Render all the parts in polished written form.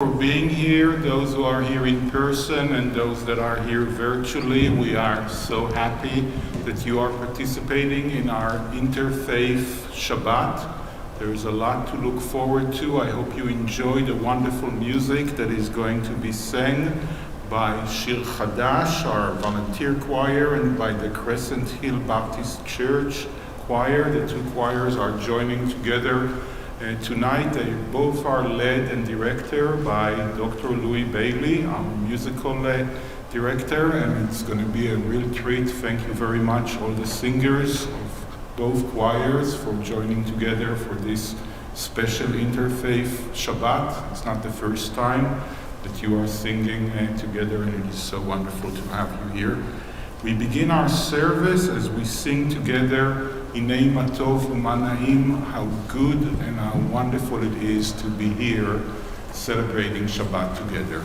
For being here, those who are here in person and those that are here virtually. We are so happy that you are participating in our Interfaith Shabbat. There is a lot to look forward to. I hope you enjoy the wonderful music that is going to be sang by Shir Chadash, our volunteer choir, and by the Crescent Hill Baptist Church choir. The two choirs are joining together tonight. They both are led and directed by Dr. Louie Bailey, our musical director, and it's going to be a real treat. Thank you very much, all the singers of both choirs, for joining together for this special Interfaith Shabbat. It's not the first time that you are singing together, and it is so wonderful to have you here. We begin our service as we sing together Hinei ma tov u'ma na'im, how good and how wonderful it is to be here celebrating Shabbat together.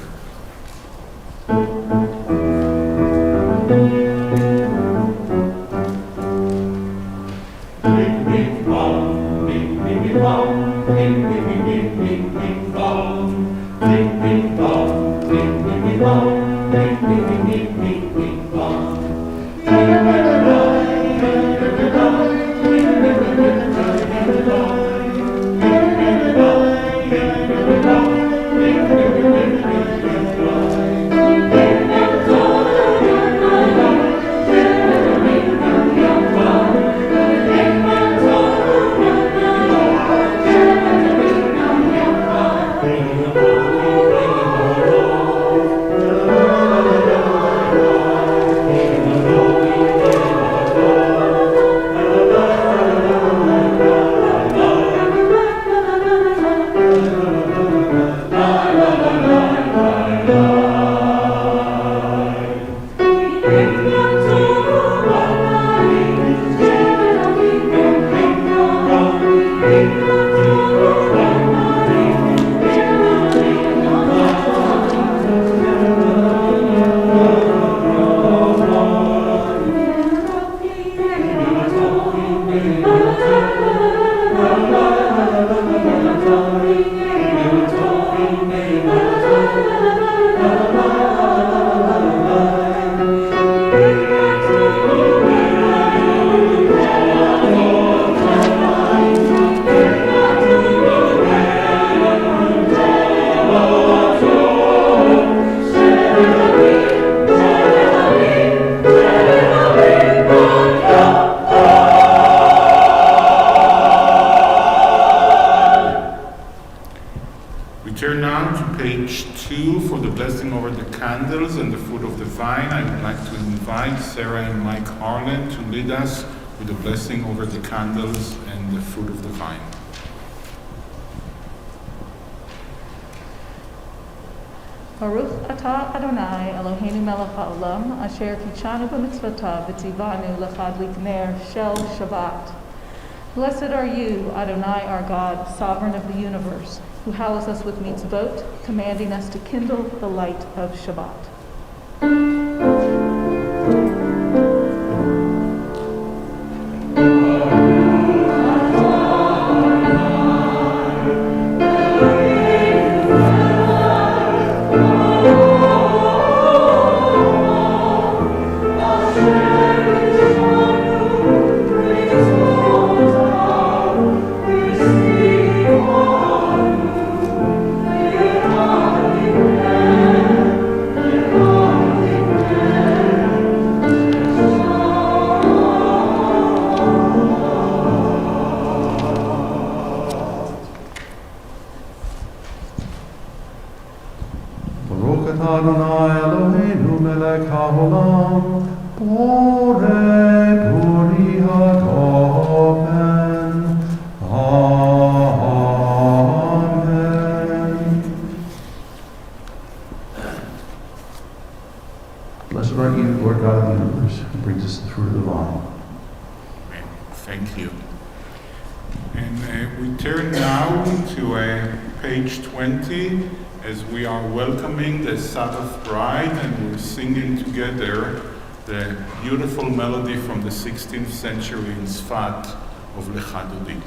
Blessing over the candles and the fruit of the vine. Baruch atah Adonai Eloheinu melech haolam asher kichanu b'mitzvotav v'tzivanu l'chadlik ner shel Shabbat. Blessed are you, Adonai our God, sovereign of the universe, who hallows us with mitzvot, commanding us to kindle the light of Shabbat. The beautiful melody from the 16th century in Sfat of Lecha Dodi.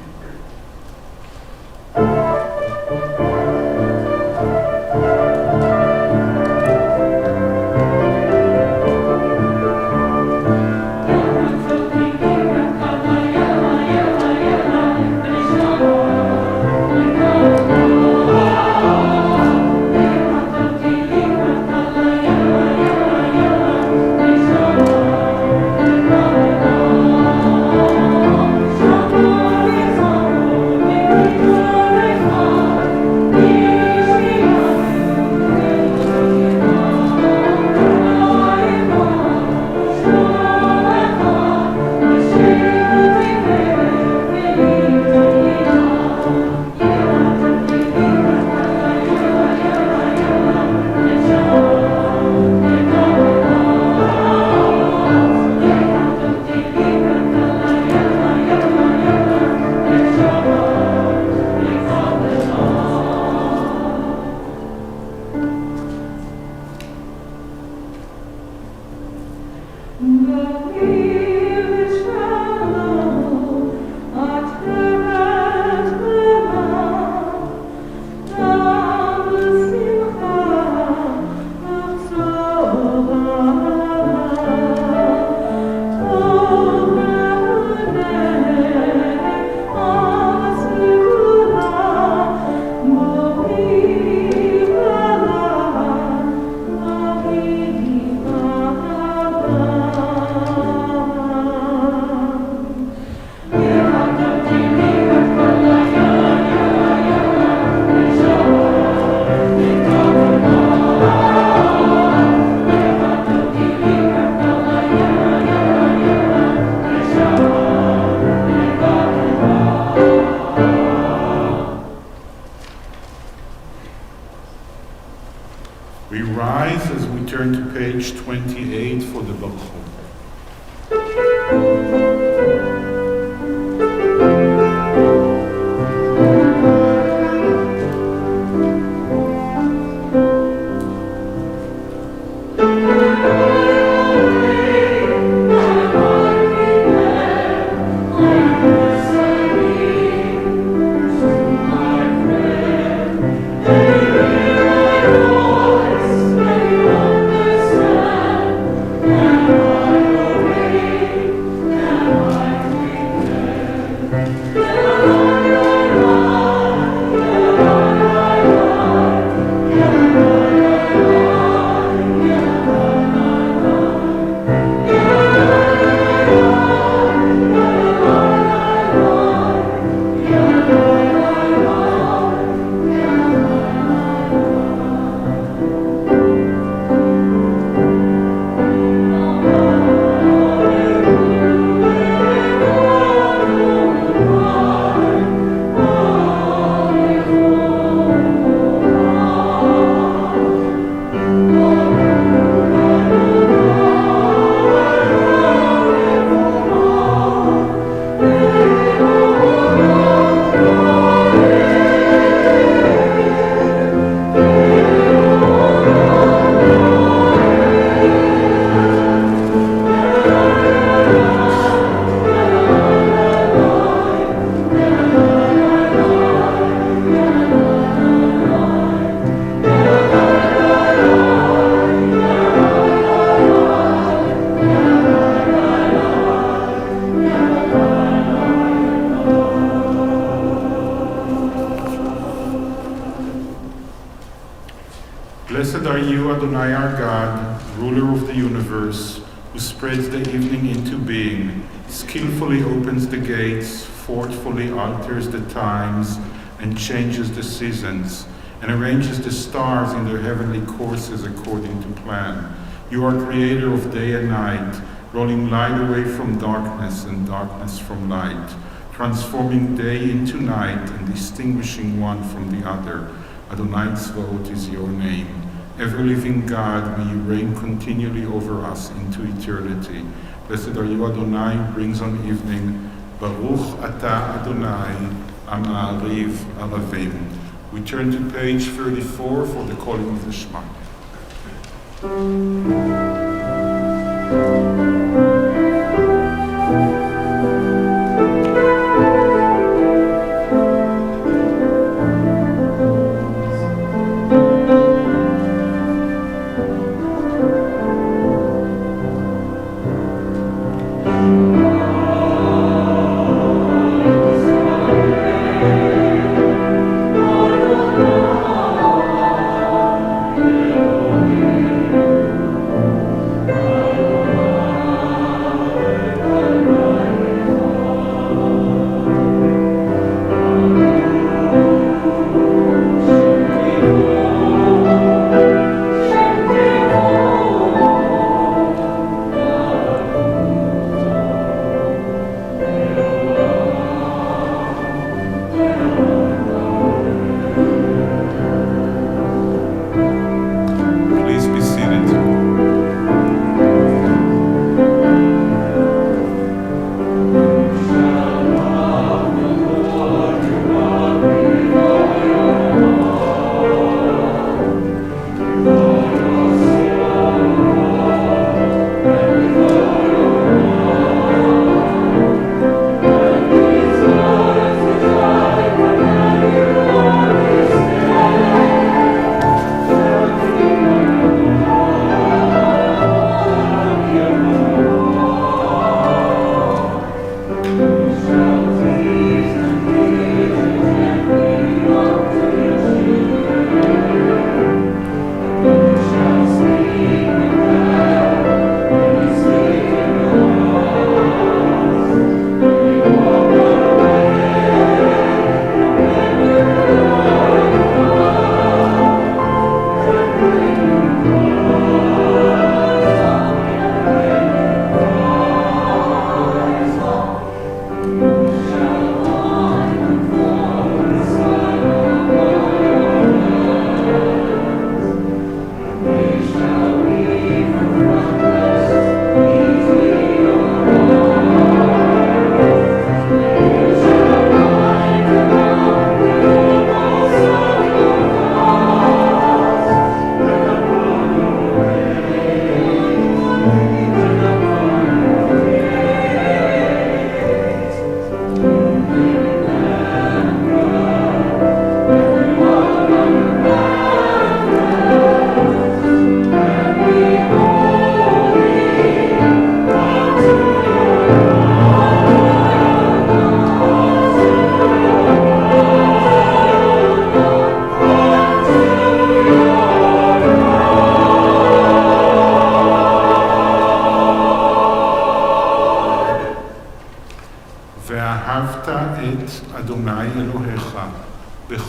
We rise as we turn to page 28 for the Berlow. Blessed are you, Adonai our God, ruler of the universe, who spreads the evening into being, skillfully opens the gates, forcefully alters the times, and changes the seasons, and arranges the stars in their heavenly courses according to plan. You are creator of day and night, rolling light away from darkness and darkness from light, transforming day into night and distinguishing one from the other. Adonai Tzvaot is your name. Ever-living God, may you reign continually over us into eternity. Blessed are you, Adonai, who brings on evening. Baruch atah Adonai, Ama'ariv Aravim. We turn to page 34 for the calling of the Shema.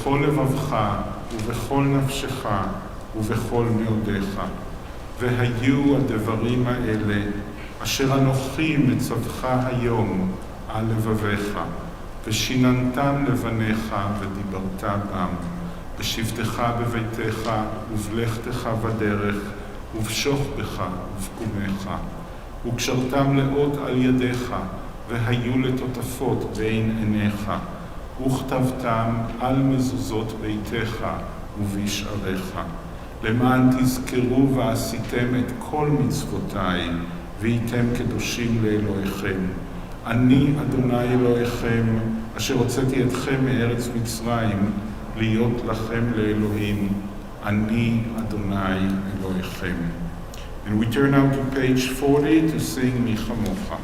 בכל לבבך ובכל נפשך ובכל מאודיך. והיו הדברים האלה אשר אנוכי מצווך היום על לבביך, ושיננתם לבניך ודיברת בם, בשבתך בביתך ובלכתך בדרך, ובשוכבך ובקומך, וקשרתם לאות על ידיך, והיו לטוטפות בין עיניך, וכתבתם על מזוזות ביתך ובשעריך, למען תזכרו ועשיתם את כל מצוותיי, והייתם קדושים לאלוהיכם. אני אדוני אלוהיכם, אשר הוצאתי אתכם מארץ מצרים, להיות לכם לאלוהים. אני אדוני אלוהיכם. And we turn now to page 40 to sing Mi Chamocha.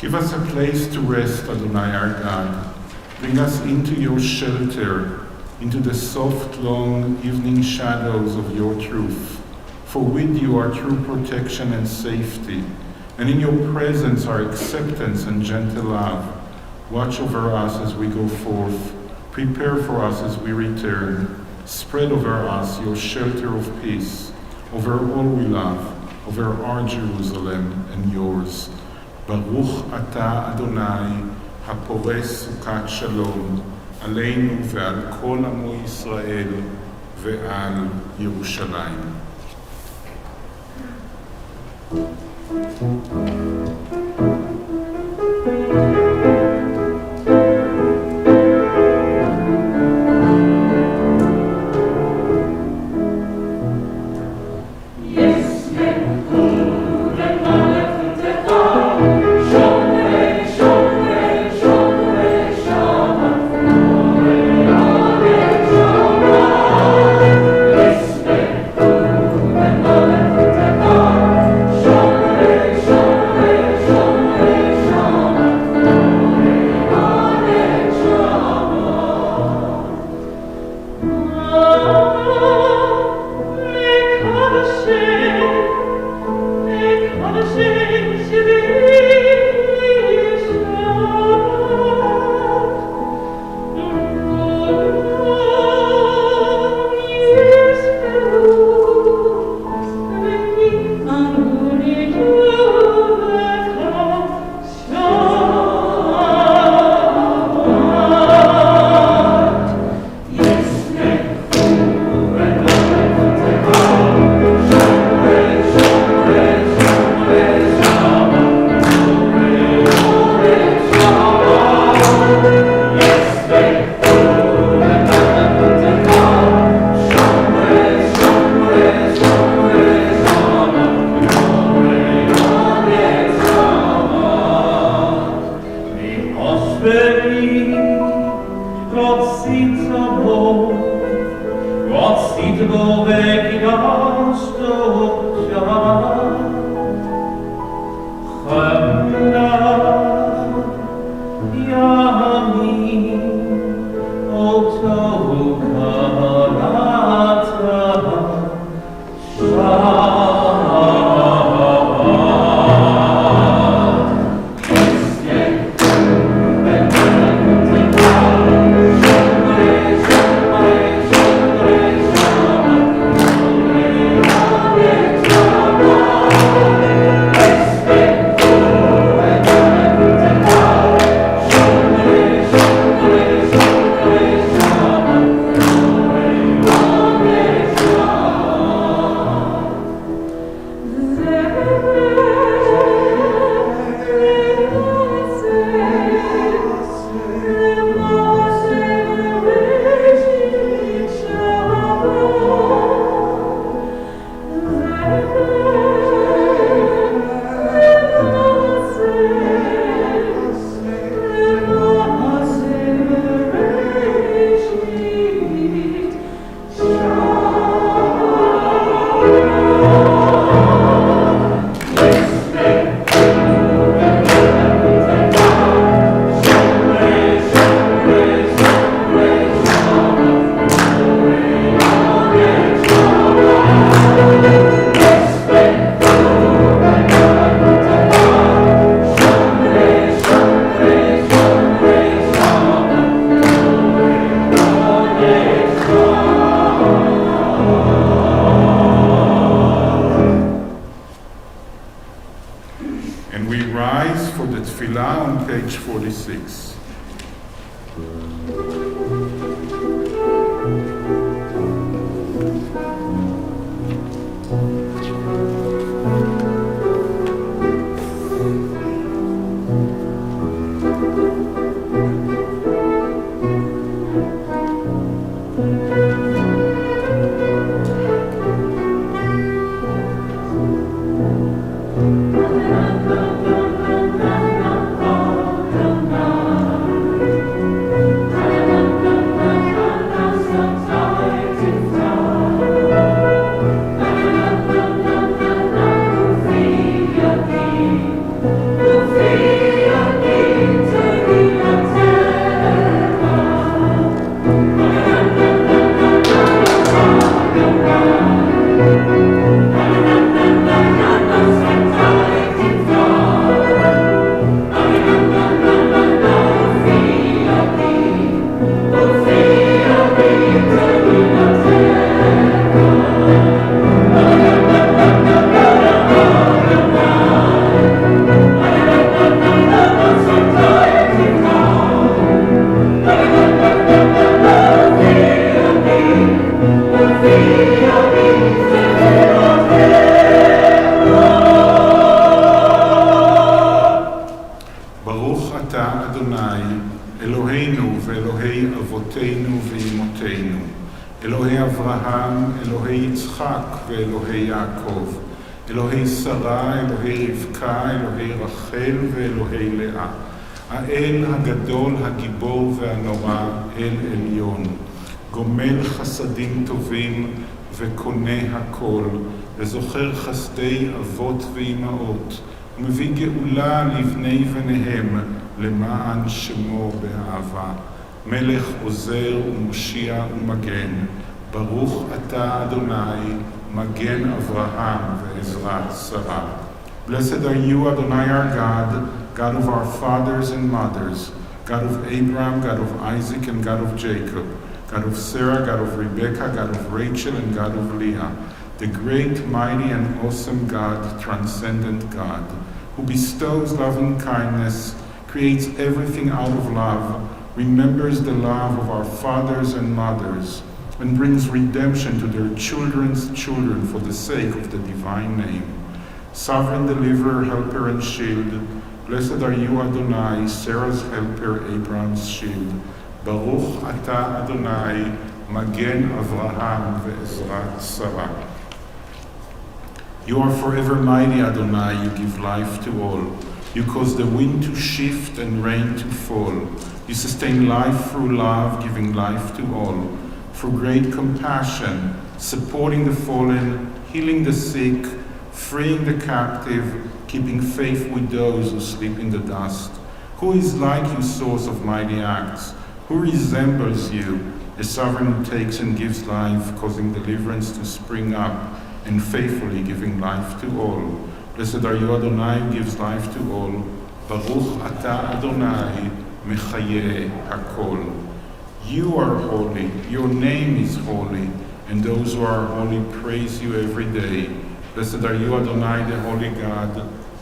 Give us a place to rest, Adonai our God. Bring us into your shelter, into the soft, long evening shadows of your truth. For with you are true protection and safety, and in your presence are acceptance and gentle love. Watch over us as we go forth. Prepare for us as we return. Spread over us your shelter of peace, over all we love, over our Jerusalem and yours. Baruch Ata Adonai, הפורס סוכת שלום, עלינו ועל כל עמו ישראל ועל ירושלים. And we rise for the tefillah on page 46. ואלוהי יעקב, אלוהי שרה, אלוהי רבקה, אלוהי רחל ואלוהי לאה. האל הגדול, הגיבור והנורא, אל עליון. גומל חסדים טובים וקונה הכל, וזוכר חסדי אבות ואימהות, ומביא גאולה לבני בניהם, למען שמו באהבה. מלך עוזר ומושיע ומגן. ברוך אתה אדוני, מגן אברהם ועזרת שרה. Blessed are you, Adonai our God, God of our fathers and mothers, God of Abraham, God of Isaac, and God of Jacob, God of Sarah, God of Rebekah, God of Rachel, and God of Leah, the great, mighty, and awesome God, transcendent God, who bestows loving kindness, creates everything out of love, remembers the love of our fathers and mothers, and brings redemption to their children's children for the sake of the divine name. Sovereign deliverer, helper, and shield, blessed are you, Adonai, Sarah's helper, Abraham's shield. Baruch ata Adonai, magen Avraham ve'ezrat Sarah. You are forever mighty, Adonai, you give life to all. You cause the wind to shift and rain to fall. You sustain life through love, giving life to all. Through great compassion, supporting the fallen, healing the sick, freeing the captive, keeping faith with those who sleep in the dust. Who is like you, source of mighty acts? Who resembles you, a sovereign who takes and gives life, causing deliverance to spring up, and faithfully giving life to all? Blessed are you, Adonai, who gives life to all. Baruch ata Adonai, mechaye hakol. You are holy, your name is holy, and those who are holy praise you every day. Blessed are you, Adonai, the holy God.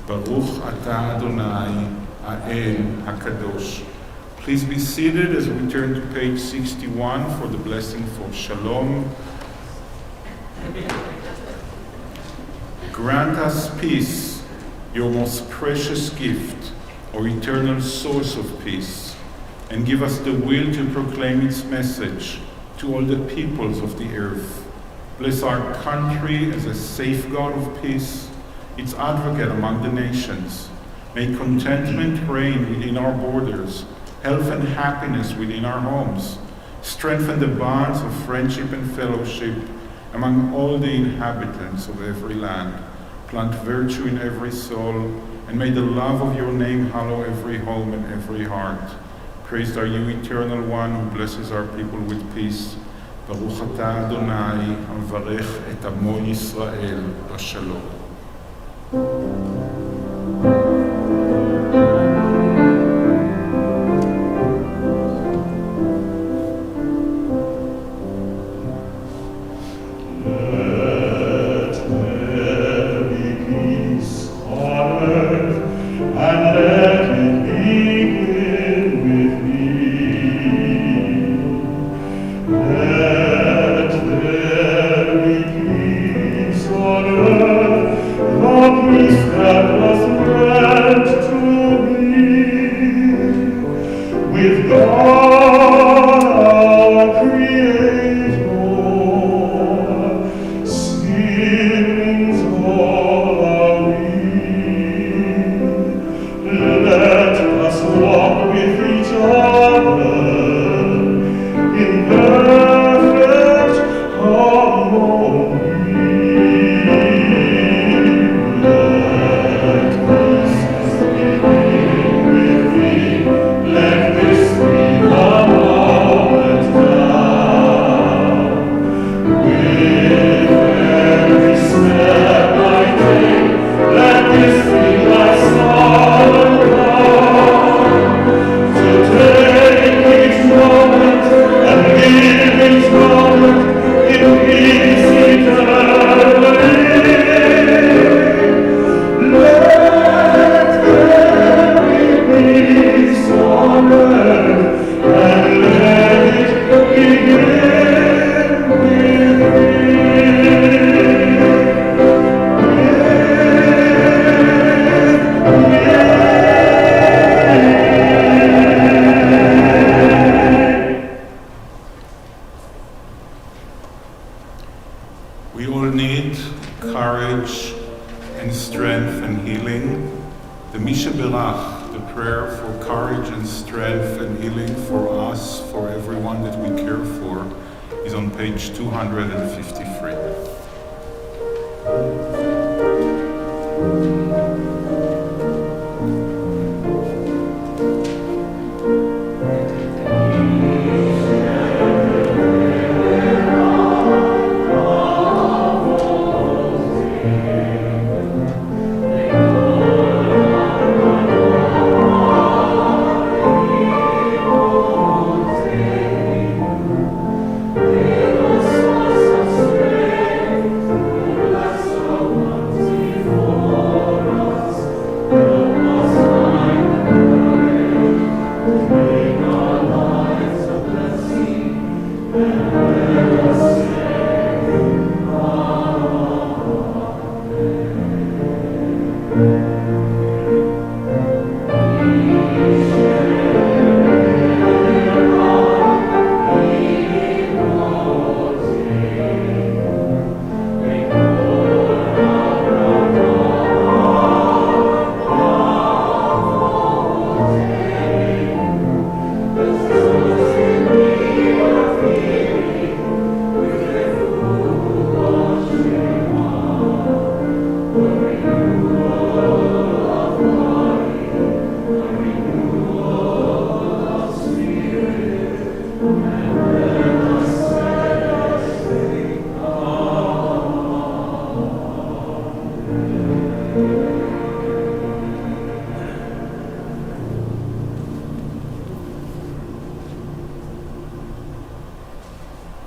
Baruch ata Adonai, Ha'el HaKadosh. Please be seated as we turn to page 61 for the blessing for Shalom. Grant us peace, your most precious gift, or eternal source of peace, and give us the will to proclaim its message to all the peoples of the earth. Bless our country as a safeguard of peace, its advocate among the nations. May contentment reign within our borders, health and happiness within our homes. Strengthen the bonds of friendship and fellowship among all the inhabitants of every land. Plant virtue in every soul, and may the love of your name hallow every home and every heart. Praised are you, Eternal One, who blesses our people with peace. Baruch ata Adonai, המברך את עמו ישראל בשלום. Let there be peace on earth strength and healing. The Misha Berach, the prayer for courage and strength and healing for us, for everyone that we care for, is on page 253.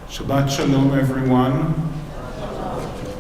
Shabbat Shalom, everyone.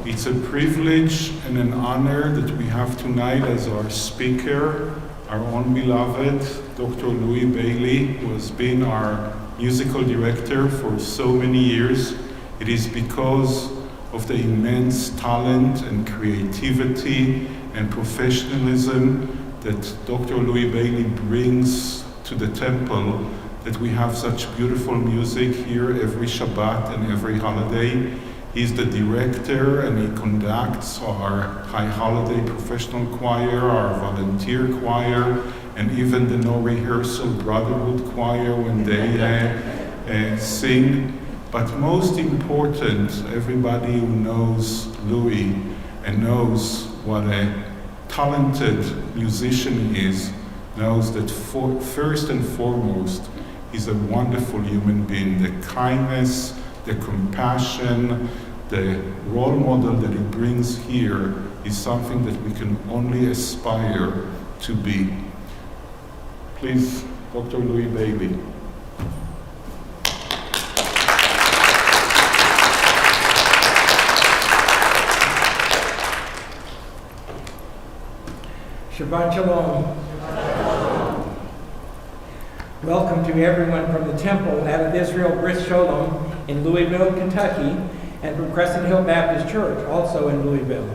It's a privilege and an honor that we have tonight as our speaker, our own beloved, Dr. Louie Bailey, who has been our musical director for so many years. It is because of the immense talent and creativity and professionalism that Dr. Louie Bailey brings to the temple that we have such beautiful music here every Shabbat and every holiday. He's the director and he conducts our high holiday professional choir, our volunteer choir, and even the no rehearsal brotherhood choir when they sing. But most important, everybody who knows Louie and knows what a talented musician he is, knows that first and foremost, he's a wonderful human being. The kindness, the compassion, the role model that he brings here is something that we can only aspire to be. Please, Dr. Louie Bailey. Shabbat Shalom. Welcome to everyone from the temple out of Israel Bris Sholom in Louisville, Kentucky, and from Crescent Hill Baptist Church, also in Louisville.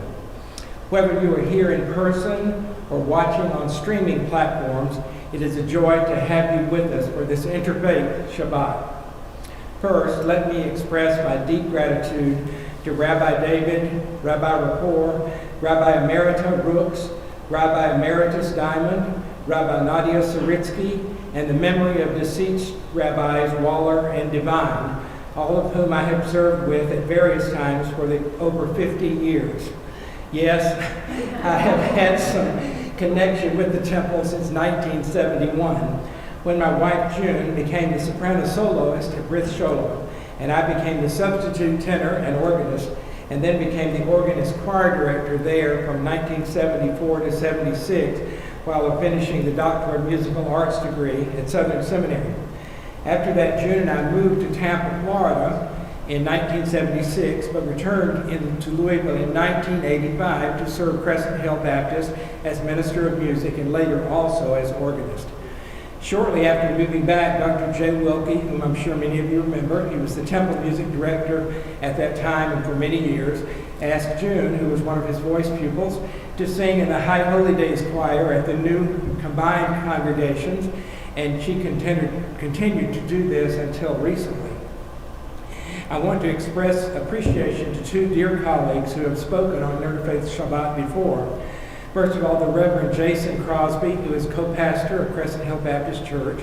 Whether you are here in person or watching on streaming platforms, it is a joy to have you with us for this Interfaith Shabbat. First, let me express my deep gratitude to Rabbi David, Rabbi Rapport, Rabbi Emerita Rooks, Rabbi Emeritus Diamond, Rabbi Nadia Saritsky, and the memory of deceased Rabbis Waller and Devine, all of whom I have served with at various times for over 50 years. Yes, I have had some connection with the temple since 1971, when my wife June became the soprano soloist at Bris Sholom, and I became the substitute tenor and organist, and then became the organist choir director there from 1974 to 76, while finishing the Doctor of Musical Arts degree at Southern Seminary. After that, June and I moved to Tampa, Florida in 1976, but returned to Louisville in 1985 to serve Crescent Hill Baptist as minister of music and later also as organist. Shortly after moving back, Dr. J. Wilkie, whom I'm sure many of you remember, he was the temple music director at that time and for many years, asked June, who was one of his voice pupils, to sing in the High Holy Days choir at the new combined congregations, and she continued to do this until recently. I want to express appreciation to two dear colleagues who have spoken on Interfaith Shabbat before. First of all, the Reverend Jason Crosby, who is co-pastor of Crescent Hill Baptist Church,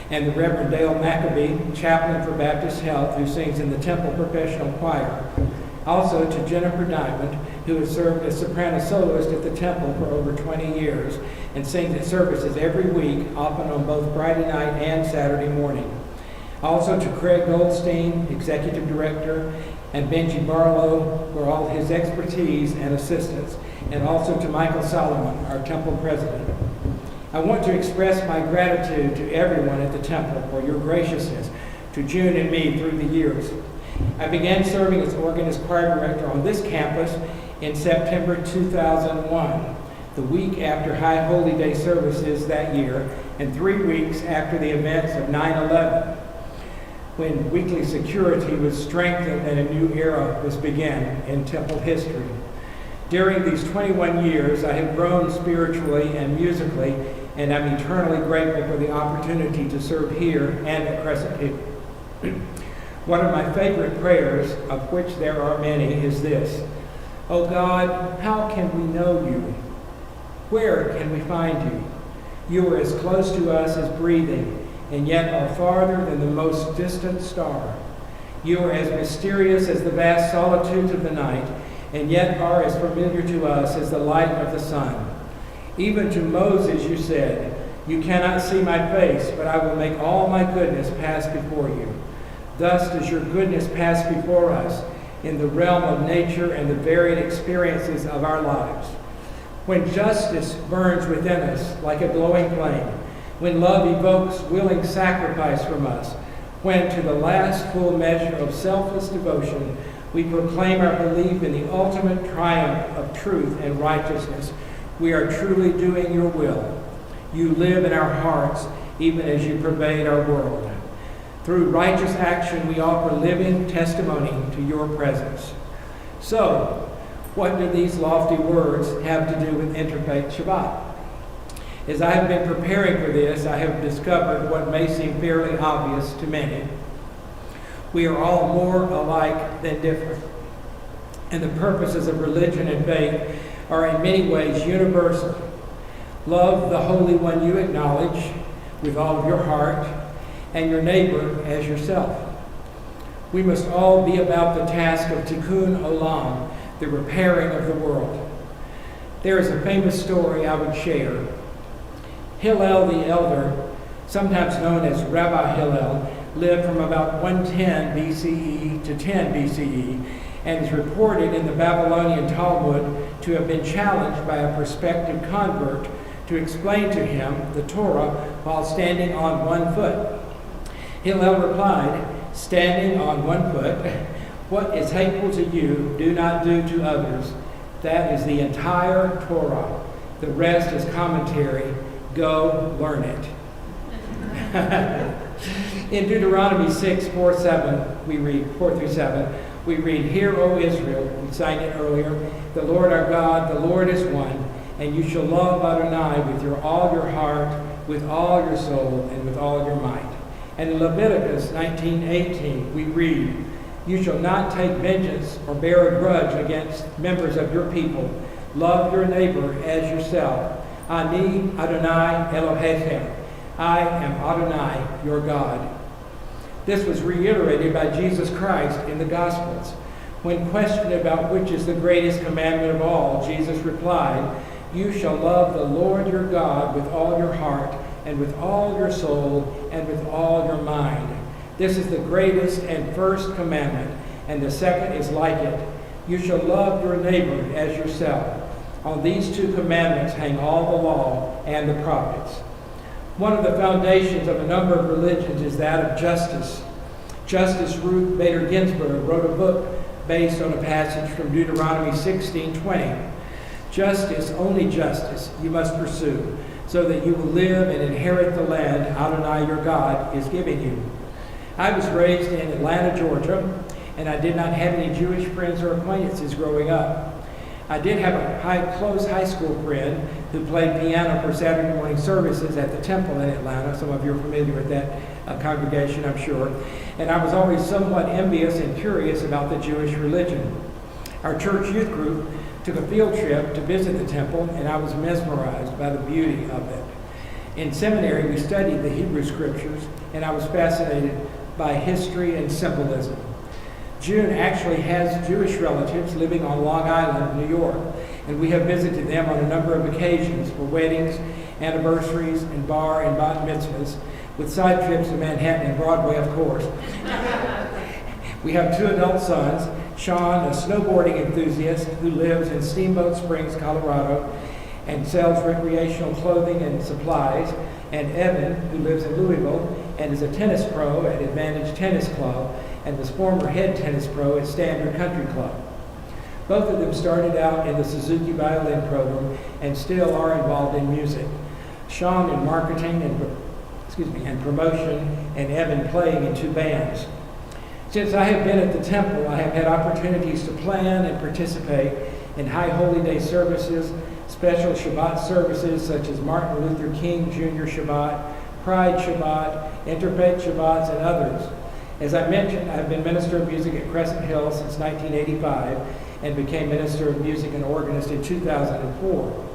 and the Reverend Dale McAbee, chaplain for Baptist Health, who sings in the Temple Professional Choir. Also to Jennifer Diamond, who has served as soprano soloist at the Temple for over 20 years and sings at services every week, often on both Friday night and Saturday morning. Also to Craig Goldstein, Executive Director, and Benji Berlow for all his expertise and assistance, and also to Michael Solomon, our Temple President. I want to express my gratitude to everyone at the Temple for your graciousness to June and me through the years. I began serving as organist choir director on this campus in September 2001, the week after High Holy Day services that year, and 3 weeks after the events of 9/11, when weekly security was strengthened and a new era was begun in Temple history. During these 21 years, I have grown spiritually and musically, and I'm eternally grateful for the opportunity to serve here and at Crescent Hill. One of my favorite prayers, of which there are many, is this: "Oh God, how can we know you? Where can we find you? You are as close to us as breathing, and yet are farther than the most distant star. You are as mysterious as the vast solitudes of the night, and yet are as familiar to us as the light of the sun. Even to Moses you said, 'You cannot see my face, but I will make all my goodness pass before you.' Thus does your goodness pass before us in the realm of nature and the varied experiences of our lives. When justice burns within us like a glowing flame, when love evokes willing sacrifice from us, when to the last full measure of selfless devotion we proclaim our belief in the ultimate triumph of truth and righteousness, we are truly doing your will. You live in our hearts even as you pervade our world. Through righteous action we offer living testimony to your presence." So, what do these lofty words have to do with Interfaith Shabbat? As I have been preparing for this, I have discovered what may seem fairly obvious to many. We are all more alike than different, and the purposes of religion and faith are in many ways universal. Love the Holy One you acknowledge with all of your heart, and your neighbor as yourself. We must all be about the task of tikkun olam, the repairing of the world. There is a famous story I would share. Hillel the Elder, sometimes known as Rabbi Hillel, lived from about 110 BCE to 10 BCE, and is reported in the Babylonian Talmud to have been challenged by a prospective convert to explain to him the Torah while standing on one foot. Hillel replied, "Standing on one foot, what is hateful to you, do not do to others. That is the entire Torah. The rest is commentary. Go learn it." In Deuteronomy 6, 4 through 7, we read, "Hear, O Israel," we sang it earlier, "the Lord our God, the Lord is one, and you shall love Adonai with all your heart, with all your soul, and with all your might." And in Leviticus 19:18, we read, "You shall not take vengeance or bear a grudge against members of your people. Love your neighbor as yourself. Ani Adonai Elohechem. I am Adonai, your God." This was reiterated by Jesus Christ in the Gospels. When questioned about which is the greatest commandment of all, Jesus replied, "You shall love the Lord your God with all your heart, and with all your soul, and with all your mind. This is the greatest and first commandment, and the second is like it. You shall love your neighbor as yourself. On these two commandments hang all the law and the prophets." One of the foundations of a number of religions is that of justice. Justice Ruth Bader Ginsburg wrote a book based on a passage from Deuteronomy 16:20. "Justice, only justice, you must pursue, so that you will live and inherit the land Adonai your God is giving you." I was raised in Atlanta, Georgia, and I did not have any Jewish friends or acquaintances growing up. I did have a close high school friend who played piano for Saturday morning services at the Temple in Atlanta. Some of you are familiar with that congregation, I'm sure. And I was always somewhat envious and curious about the Jewish religion. Our church youth group took a field trip to visit the temple, and I was mesmerized by the beauty of it. In seminary, we studied the Hebrew scriptures, and I was fascinated by history and symbolism. June actually has Jewish relatives living on Long Island, New York, and we have visited them on a number of occasions for weddings, anniversaries, and bar and bat mitzvahs, with side trips to Manhattan and Broadway, of course. We have 2 adult sons, Sean, a snowboarding enthusiast who lives in Steamboat Springs, Colorado, and sells recreational clothing and supplies, and Evan, who lives in Louisville and is a tennis pro at Advantage Tennis Club and was former head tennis pro at Standard Country Club. Both of them started out in the Suzuki violin program and still are involved in music. Sean in marketing and promotion, and Evan playing in 2 bands. Since I have been at the temple, I have had opportunities to plan and participate in High Holy Day services, special Shabbat services such as Martin Luther King Jr. Shabbat, Pride Shabbat, Interfaith Shabbats, and others. As I mentioned, I've been minister of music at Crescent Hill since 1985 and became minister of music and organist in 2004.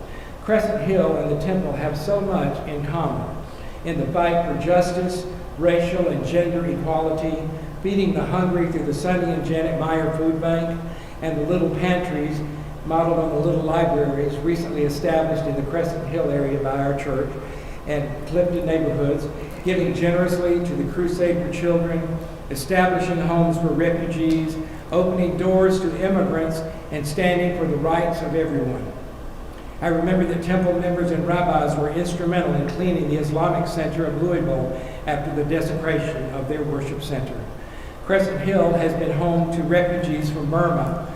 Crescent Hill and the temple have so much in common in the fight for justice, racial and gender equality, feeding the hungry through the Sonny and Janet Meyer Food Bank, and the little pantries modeled on the little libraries recently established in the Crescent Hill area by our church and Clifton neighborhoods, giving generously to the Crusade for Children, establishing homes for refugees, opening doors to immigrants, and standing for the rights of everyone. I remember that temple members and rabbis were instrumental in cleaning the Islamic Center of Louisville after the desecration of their worship center. Crescent Hill has been home to refugees from Burma,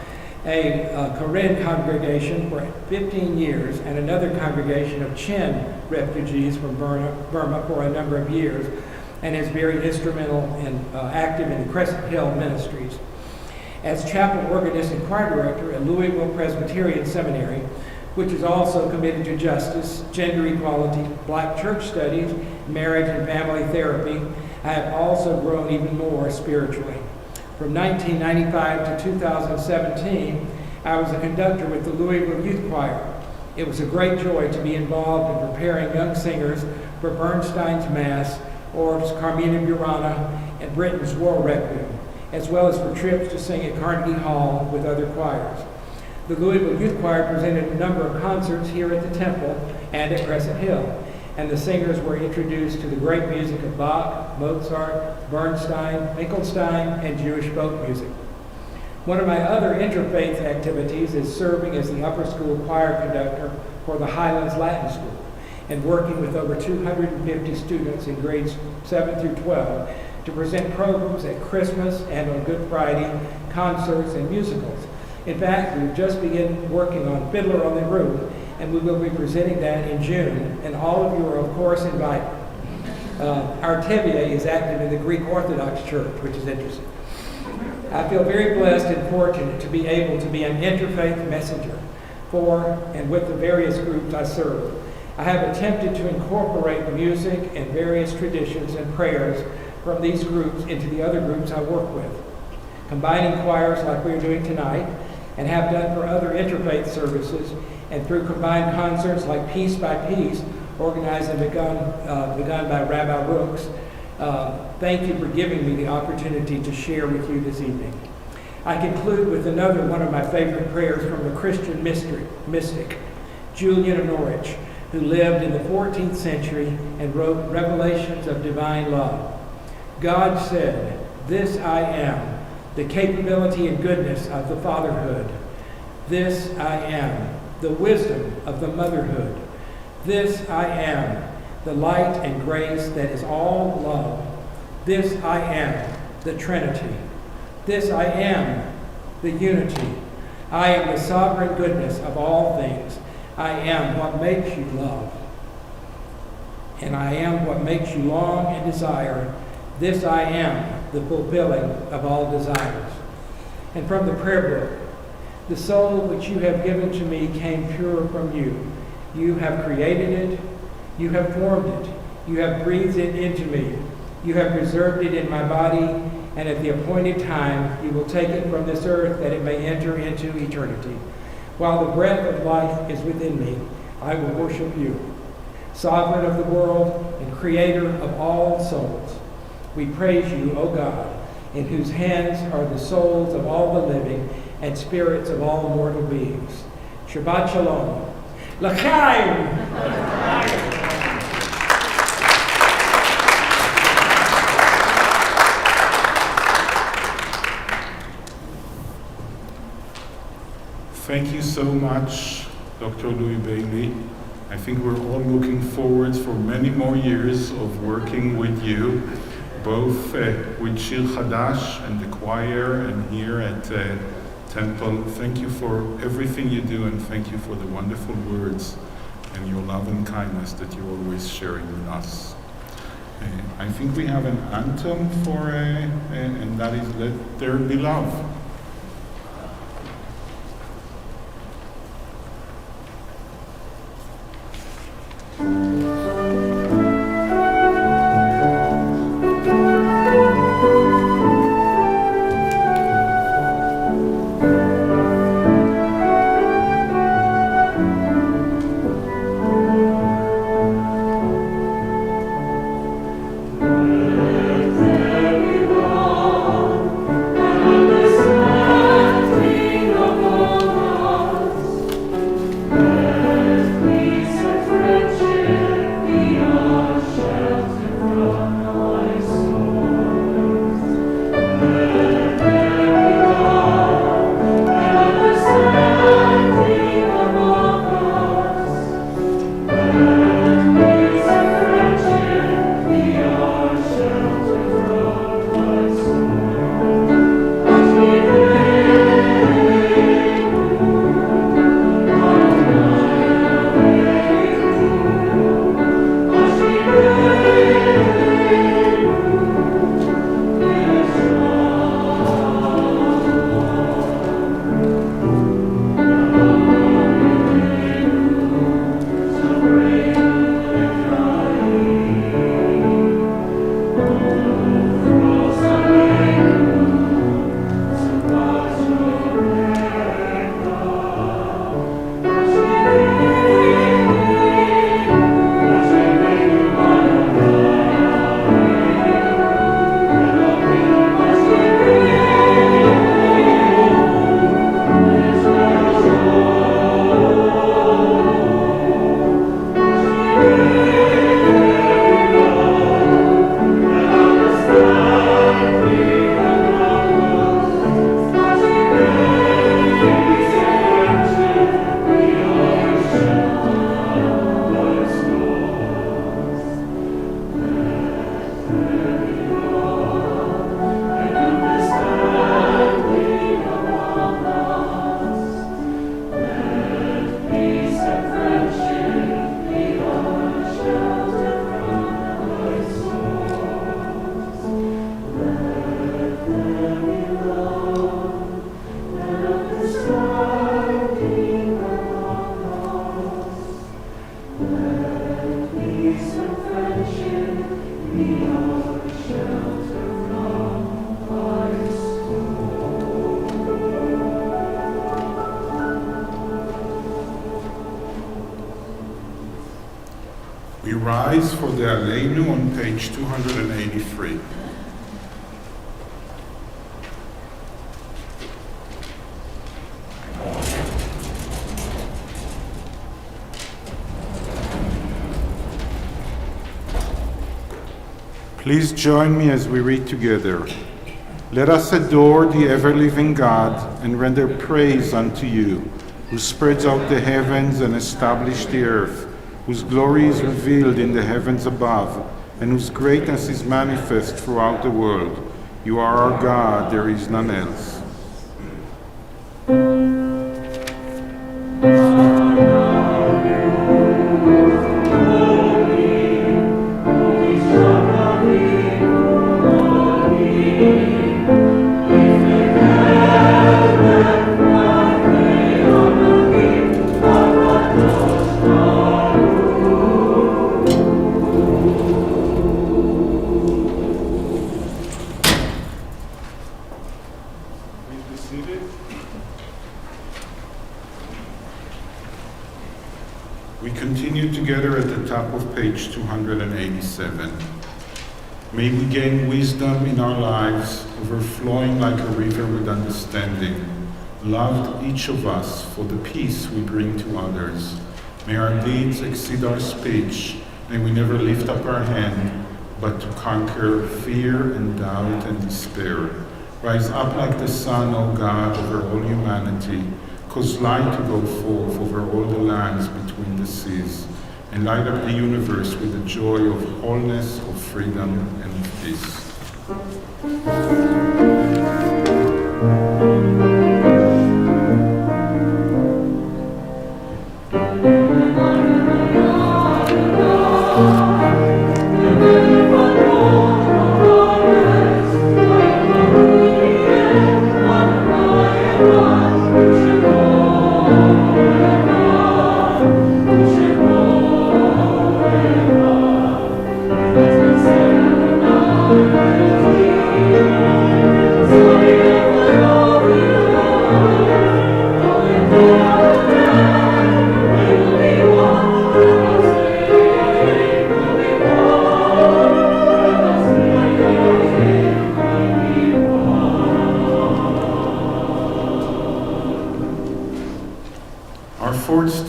a Korean congregation for 15 years, and another congregation of Chin refugees from Burma for a number of years, and is very instrumental and active in the Crescent Hill ministries. As chapel organist and choir director at Louisville Presbyterian Seminary, which is also committed to justice, gender equality, black church studies, marriage and family therapy, I have also grown even more spiritually. From 1995 to 2017, I was a conductor with the Louisville Youth Choir. It was a great joy to be involved in preparing young singers for Bernstein's Mass, Orff's Carmina Burana, and Britten's War Requiem, as well as for trips to sing at Carnegie Hall with other choirs. The Louisville Youth Choir presented a number of concerts here at the temple and at Crescent Hill, and the singers were introduced to the great music of Bach, Mozart, Bernstein, Finkelstein, and Jewish folk music. One of my other interfaith activities is serving as the upper school choir conductor for the Highlands Latin School and working with over 250 students in grades 7 through 12 to present programs at Christmas and on Good Friday, concerts, and musicals. In fact, we've just begun working on Fiddler on the Roof, and we will be presenting that in June, and all of you are, of course, invited. Our Tevye is active in the Greek Orthodox Church, which is interesting. I feel very blessed and fortunate to be able to be an interfaith messenger for and with the various groups I serve. I have attempted to incorporate music and various traditions and prayers from these groups into the other groups I work with, combining choirs like we're doing tonight, and have done for other interfaith services, and through combined concerts like Piece by Piece, organized and begun by Rabbi Rooks. Thank you for giving me the opportunity to share with you this evening. I conclude with another one of my favorite prayers from the Christian mystic, Julian of Norwich, who lived in the 14th century and wrote Revelations of Divine Love. God said, "This I am, the capability and goodness of the fatherhood. This I am, the wisdom of the motherhood. This I am, the light and grace that is all love. This I am, the Trinity. This I am, the unity. I am the sovereign goodness of all things. I am what makes you love. And I am what makes you long and desire. This I am, the fulfilling of all desires." And from the prayer book, "The soul which you have given to me came pure from you. You have created it. You have formed it. You have breathed it into me. You have preserved it in my body, and at the appointed time you will take it from this earth that it may enter into eternity. While the breath of life is within me, I will worship you, sovereign of the world and creator of all souls. We praise you, O God, in whose hands are the souls of all the living and spirits of all mortal beings. Shabbat Shalom. L'chaim! Thank you so much, Dr. Louie Bailey. I think we're all looking forward for many more years of working with you, both with Shir Chadash and the choir and here at Temple. Thank you for everything you do, and thank you for the wonderful words and your love and kindness that you're always sharing with us. I think we have an anthem for, and that is Let There Be Love. We rise for the Aleinu on page 283. Please join me as we read together. Let us adore the ever-living God and render praise unto you, who spreads out the heavens and established the earth, whose glory is revealed in the heavens above, and whose greatness is manifest throughout the world. You are our God, there is none else. continue together at the top of page 287. May we gain wisdom in our lives, overflowing like a river with understanding. Loved each of us for the peace we bring to others. May our deeds exceed our speech. May we never lift up our hand, but to conquer fear and doubt and despair. Rise up like the sun, O God, over all humanity. Cause light to go forth over all the lands between the seas, and light up the universe with the joy of wholeness, of freedom, and of peace.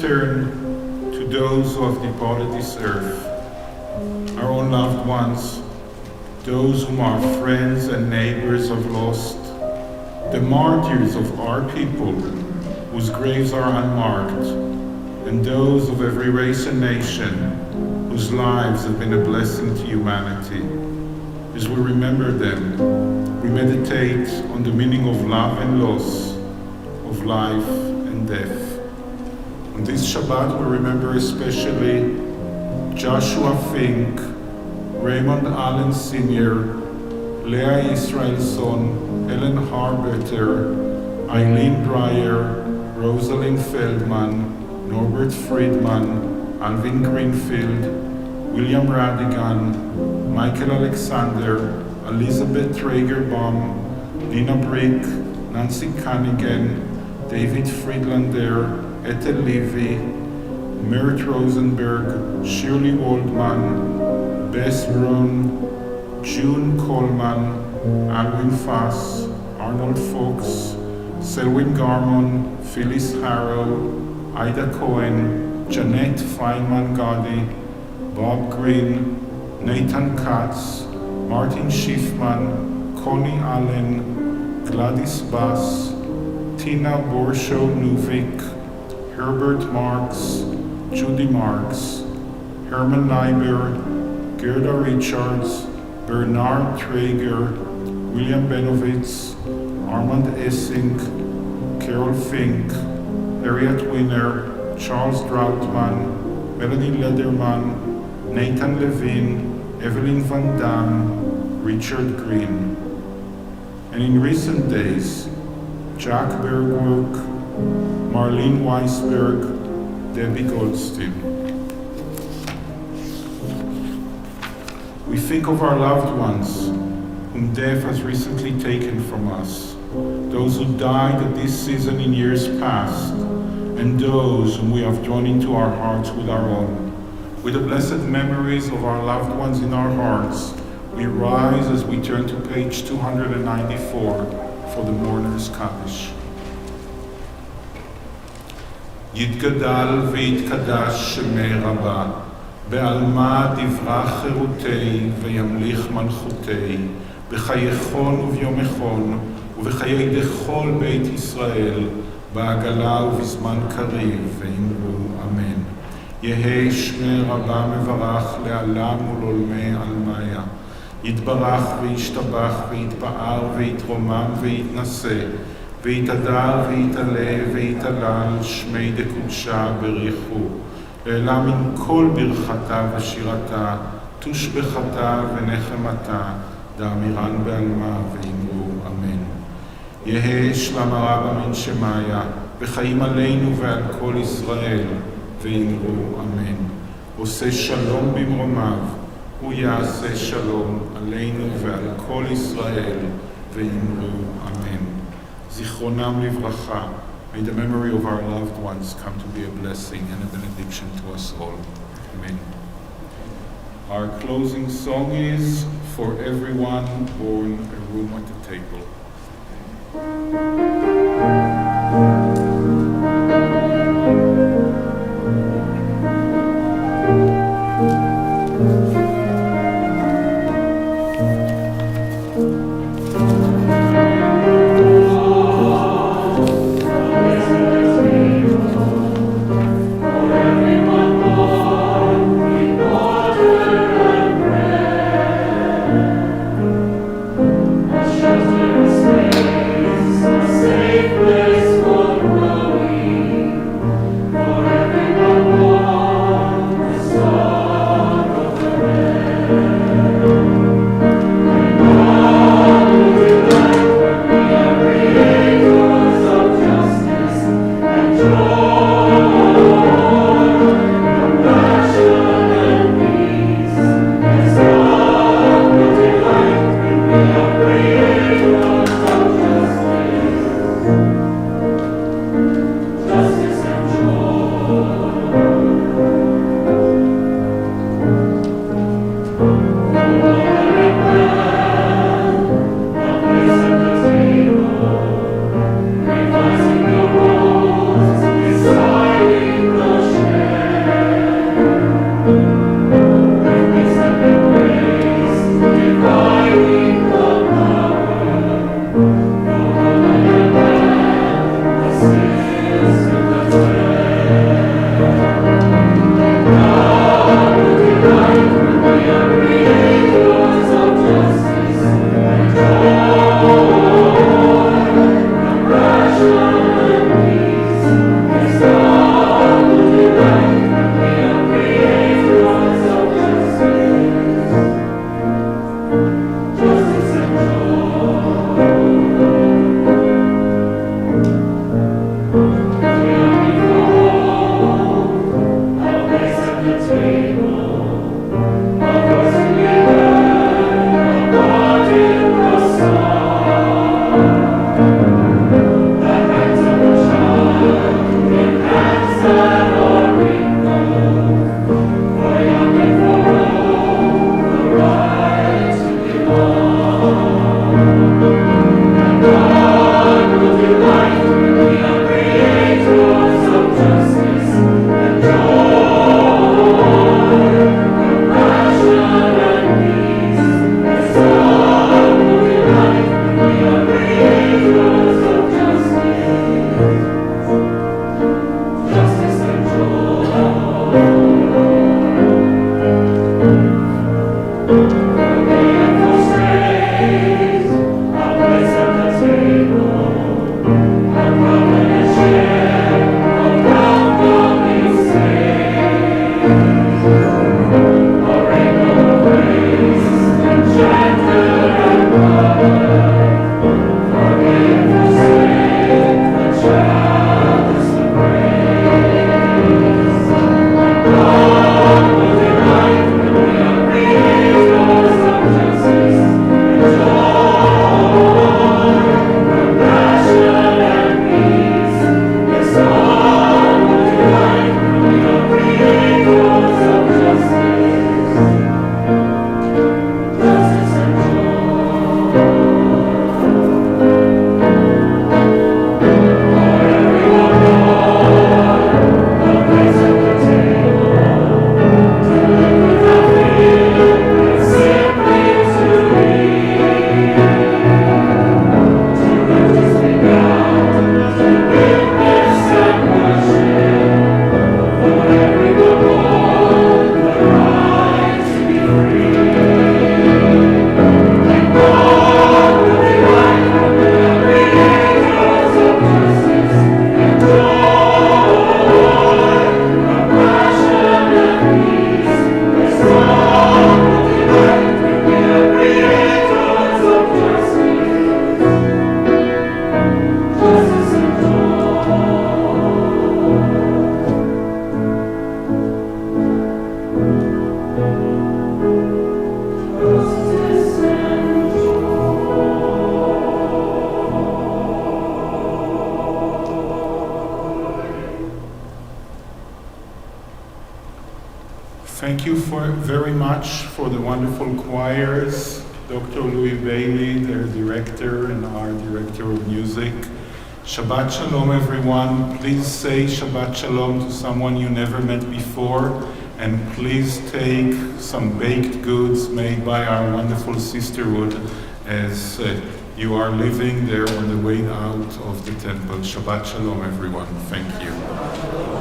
Turn to those who have departed this earth, our own loved ones, those whom our friends and neighbors have lost, the martyrs of our people whose graves are unmarked, and those of every race and nation whose lives have been a blessing to humanity. As we remember them, we meditate on the meaning of love and loss, of life and death. On this Shabbat, we remember especially Joshua Fink, Raymond Allen Sr., Leah Israelson, Ellen Harbetter, Eileen Breyer, Rosalind Feldman, Norbert Friedman, Alvin Greenfield, William Radigan, Michael Alexander, Elizabeth Traegerbaum, Nina Brick, Nancy Cunningham, David Friedlander, Ethel Levy, Mert Rosenberg, Shirley Waldman, Bess Brun, June Coleman, Alwyn Fass, Arnold Fox, Selwyn Garmon, Phyllis Harrow, Ida Cohen, Jeanette Feynman-Gadi, Bob Green, Nathan Katz, Martin Schiffman, Connie Allen, Gladys Bass, Tina Borshow-Nuvik, Herbert Marks, Judy Marks, Herman Leiber, Gerda Richards, Bernard Traeger, William Benovitz, Armand Essink, Carol Fink, Harriet Winner, Charles Droutman, Melanie Lederman, Nathan Levine, Evelyn Van Damme, Richard Green. And in recent days, Jack Bergwerk, Marlene Weisberg, Debbie Goldstein. We think of our loved ones whom death has recently taken from us, those who died at this season in years past, and those whom we have drawn into our hearts with our own. With the blessed memories of our loved ones in our hearts, we rise as we turn to page 294 for the mourner's Chadash. יתגדל ויתקדש שמי רבה, בעלמא דברה חירותי וימליך מלכותי, בחייכון וביומכון ובחיי דכל בית ישראל, בעגלה ובזמן קריב, ואמרו אמן. יהי שמי רבה מברך לעלם ולעולמי עלמיה, יתברך וישתבח ויתפאר ויתרומם ויתנשא, ויתהדר ויתעלה ויתהלל שמי דקודשה בריחו, לעלה מן כל ברכתה ושירתה, תושבחתה ונחמתה, דאמירן בעלמה ואמרו אמן. יהי שלום רב מן שמיה, וחיים עלינו ועל כל ישראל, ואמרו אמן. עושה שלום במרומיו, הוא יעשה שלום עלינו ועל כל ישראל, ואמרו אמן. זיכרונם לברכה. May the memory of our loved ones come to be a blessing and a benediction to us all. Amen. Our closing song is For Everyone Born a Room at the Table. Say Thank you very much for the wonderful choirs, Dr. Louie Bailey, their director, and our director of music. Shabbat Shalom, everyone. Please say Shabbat Shalom to someone you never met before, and please take some baked goods made by our wonderful sisterhood as you are living there on the way out of the temple. Shabbat Shalom, everyone. Thank you.